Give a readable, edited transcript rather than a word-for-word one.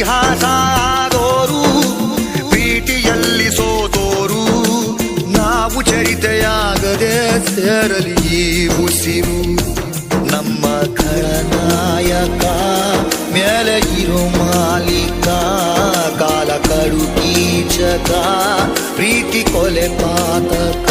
ಇತಿಹಾಸ ಆದೋರು, ಪ್ರೀತಿಯಲ್ಲಿ ಸೋತೋರು. ನಾವು ಚರಿತೆಯಾಗದೆ ಸೇರಲಿ ಈ ಉಸಿರು. ನಮ್ಮ ಖಳನಾಯಕ ಮೇಲೆ ಇರೋ ಮಾಲೀಕ, ಕಾಲ ಕಡು ಕೀಚಕ, ಪ್ರೀತಿ ಕೊಲೆ ಪಾತಕ.